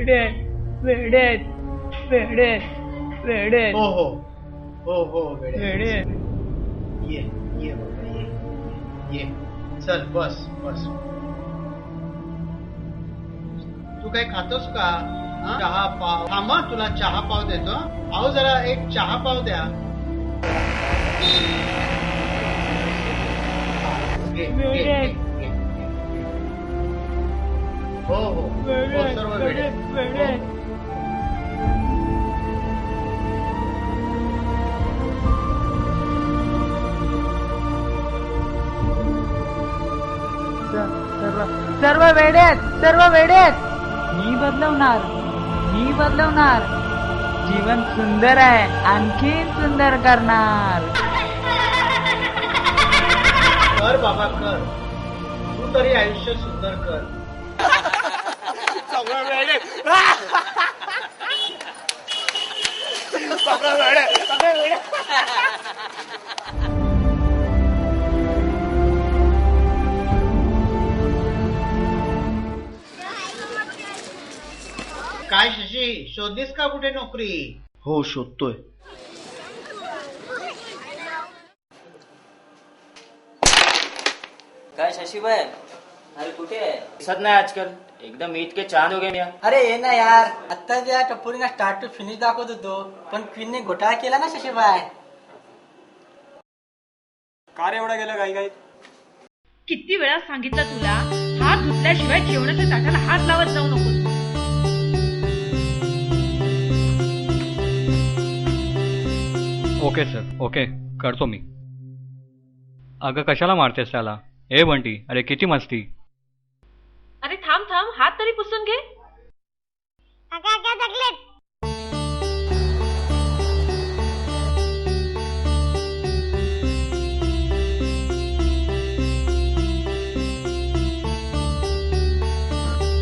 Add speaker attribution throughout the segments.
Speaker 1: वेडेत वेडेत वेडेत
Speaker 2: हो हो हो हो वेडे
Speaker 1: वेडेत.
Speaker 2: ये ये बाबा ये चल बस बस. तू काही खातोस का? हा? चहा पाव थांबा तुला चहा पाव देतो. अहो जरा एक चहा पाव द्या. घे, घे, घे, घे, घे. हो हो हो
Speaker 1: वेडेत
Speaker 2: सर्व वेडे.
Speaker 1: वेडेत वेडेत. सर्व वेडेत सर्व वेडेत. मी बदलवणार मी बदलवणार. जीवन सुंदर आहे आणखीन सुंदर करणार.
Speaker 2: कर बाबा कर. तू तरी आयुष्य सुंदर कर. काय शशी शोधलीस का कुठे नोकरी? हो शोधतोय.
Speaker 3: काय शशीबाई अरे कुठे आहे? दिसत नाही आजकाल. एकदम इतके चांद हो गए.
Speaker 4: अरे ये ना यार, आता त्या टप्पुरीना स्टार्ट टू फिनिश दाखवत होतो पण क्वीनने घोटाळा केला ना शशीबाई.
Speaker 5: कार एवढा गेला काही काही.
Speaker 6: किती वेळा सांगितलं तुला हात धुतल्याशिवाय जेवणाच्या ताटाला हात लावत जाऊ नकोस.
Speaker 7: ओके सर ओके करतो मी. अगं कशाला मारतेस त्याला? ए बंटी अरे किती मस्ती.
Speaker 6: अरे थांब थांब हात तरी पुसून घे.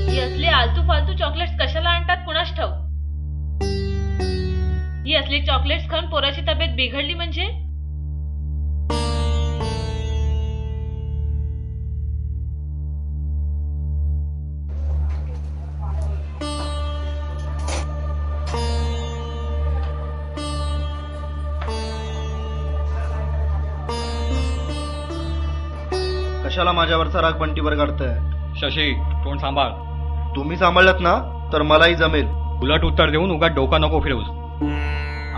Speaker 6: ही असले आलतू फालतू चॉकलेट्स कशाला आणतात कुणास ठाऊक. ही असली चॉकलेट्स खाऊन पोराची तब्येत बिघडली म्हणजे.
Speaker 2: कशाला माझ्यावरचा राग बंटीवर काढताय?
Speaker 7: शशी तोंड सांभाळ.
Speaker 2: तुम्ही सांभाळलात ना तर मलाही जमेल.
Speaker 7: उलट उत्तर देऊन उगाच डोका नको फिरवूस.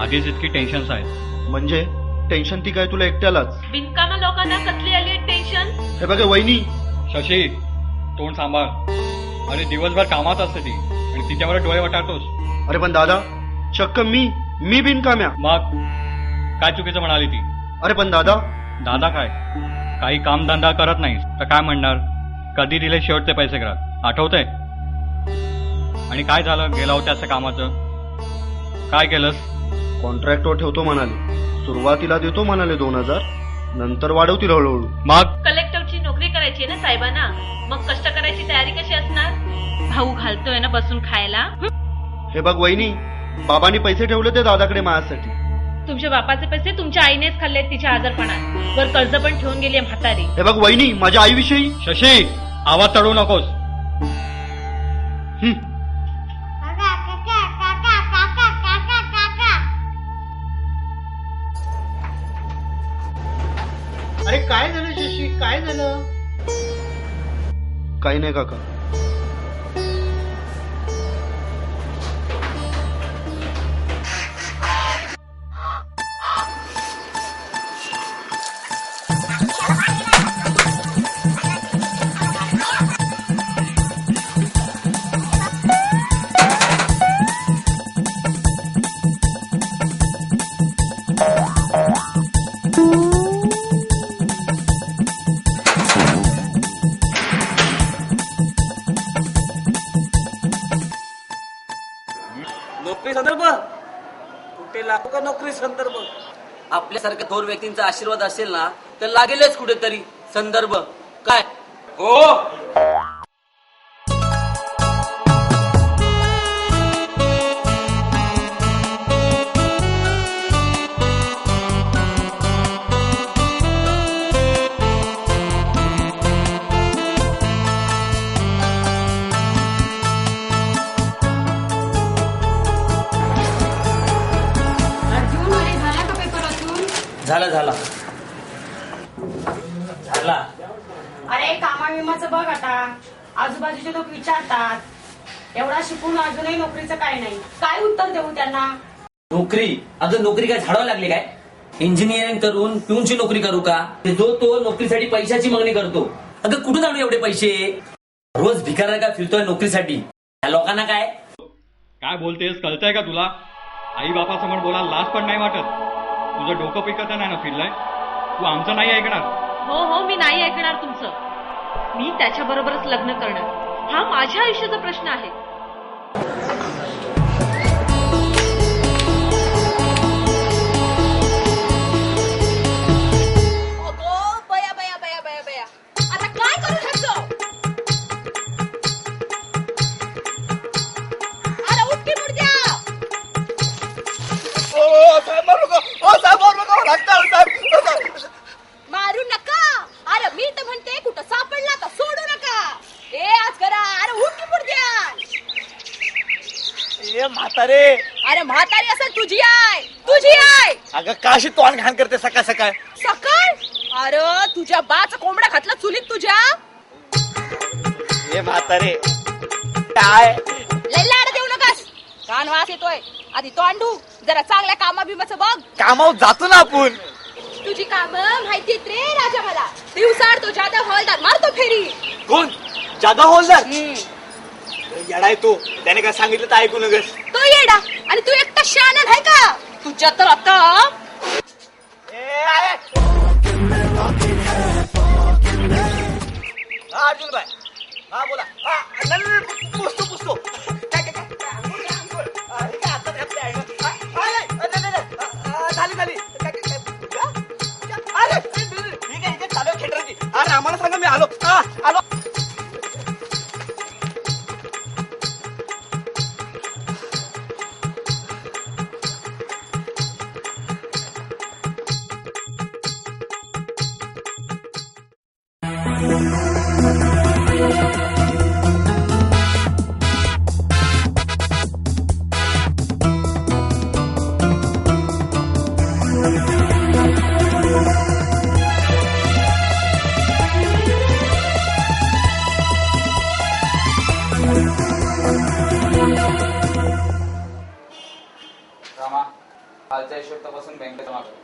Speaker 7: आधीच इतकी टेन्शन्स आहेत.
Speaker 2: म्हणजे टेन्शन ती काय तुला एकट्यालाच?
Speaker 6: बिनकामा लोकांना कसली आली टेन्शन.
Speaker 2: हे बघा वहिनी.
Speaker 7: शशी तोंड सांभाळ. अरे दिवसभर कामात असते ती आणि तिच्यावर डोळे वटारतोस.
Speaker 2: अरे पण दादा चक्क मी बिनकाम्या.
Speaker 7: मग काय चुकीचं म्हणाली ती?
Speaker 2: अरे पण दादा.
Speaker 7: दादा काय काही कामधंदा करत नाहीस तर काय म्हणणार? कधी दिले शेवटचे पैसे घरात आठवतंय? आणि काय झालं गेला होत्या असं कामाचं? काय केलंस?
Speaker 2: कॉन्ट्रॅक्टवर ठेवतो म्हणाले. सुरुवातीला देतो म्हणाले 2000 नंतर वाढवतील हळूहळू.
Speaker 7: मग
Speaker 6: कलेक्टरची नोकरी करायची ना साहेबांना. मग कष्ट करायची तयारी कशी असणार? भाऊ घालतोय ना बसून खायला.
Speaker 2: हे बघ वहिनी बाबांनी पैसे ठेवले ते दादाकडे माझ्यासाठी.
Speaker 6: तुमच्या बापाचे पैसे तुमच्या आईनेच खाल्ले तिच्या आजारपणात. वर कर्ज पण ठेवून गेली म्हातारी.
Speaker 2: हे बघ वहिनी माझ्या आईविषयी.
Speaker 7: शशी आवाज चढवू नकोस.
Speaker 2: अरे काय झालं शशी काय झालं? काही नाही काका.
Speaker 3: नोकरी संदर्भ कुठे लागू का? नोकरी संदर्भ आपल्यासारख्या थोर व्यक्तींचा आशीर्वाद असेल ना तर लागेलच कुठेतरी संदर्भ. काय हो झाला
Speaker 8: अरे कामा विमाचं बघ आता, आजूबाजूचे लोक विचारतात एवढा शिकून अजूनही नोकरीचं काय नाही, काय उत्तर देऊ त्यांना?
Speaker 3: नोकरी? अजून नोकरी काय झाडावं लागली काय? इंजिनिअरिंग करून पिऊनची नोकरी करू का? जो तो नोकरीसाठी पैशाची मागणी करतो. अगं कुठून आणू एवढे पैसे? रोज भिकारा का फिरतोय नोकरीसाठी. या लोकांना काय
Speaker 7: बोलतेस, कळतंय का तुला? आई बापासमोर बोलायला लाज पण नाही वाटत? तुझं डोकं पिकत नाही ना फिरलंय? तू आमचं नाही ऐकणार?
Speaker 6: हो मी नाही ऐकणार तुमचं. मी त्याच्याबरोबरच लग्न करणार. हा माझ्या आयुष्याचा प्रश्न आहे.
Speaker 8: आता काय करू शकतो? अरे उठकी मुडद्या, मारू नका. अरे मी तर म्हणते कुठं सापडला तर सोडू नका. आज करा. अरे उठकी मुडद्या.
Speaker 5: म्हातारे,
Speaker 8: अरे म्हातारी असं तुझी आहे.
Speaker 5: अगं काशी तोंड घाण करते सकाळ सकाळ.
Speaker 8: सकाळ? अरे तुझ्या बाच कोंबडा घातला चुलीत तुझ्या.
Speaker 5: म्हातारे काय
Speaker 8: लय लाड देऊ नकास. कान वास येतोय. आधी तोंडू जरा चांगल्या कामा बिमाचं बघ.
Speaker 5: कामावर जातो ना आपण.
Speaker 8: तुझी काम माहितीत रे राजा मला. दिवसाड तो जादा हवालदार मारतो फेरी.
Speaker 5: कोण? जादा होलदार? येडाय तो, त्याने काय सांगितलं तर ऐकू नगस.
Speaker 8: तो येडा आणि तू एकटा शहाणा आहे का? तुझ्या तर आता
Speaker 5: अर्जुन भाई, हा बोला. पुसतो झाली. अरे ठीक आहे चालू खेटरची. अरे आम्हाला सांगा, मी आलो.
Speaker 9: रामा, कालच्या हिशोब तपासून बँकेत जमा कर.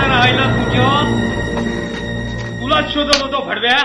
Speaker 7: राहिला तुझ्या, तुलाच शोधत होतो भडव्या.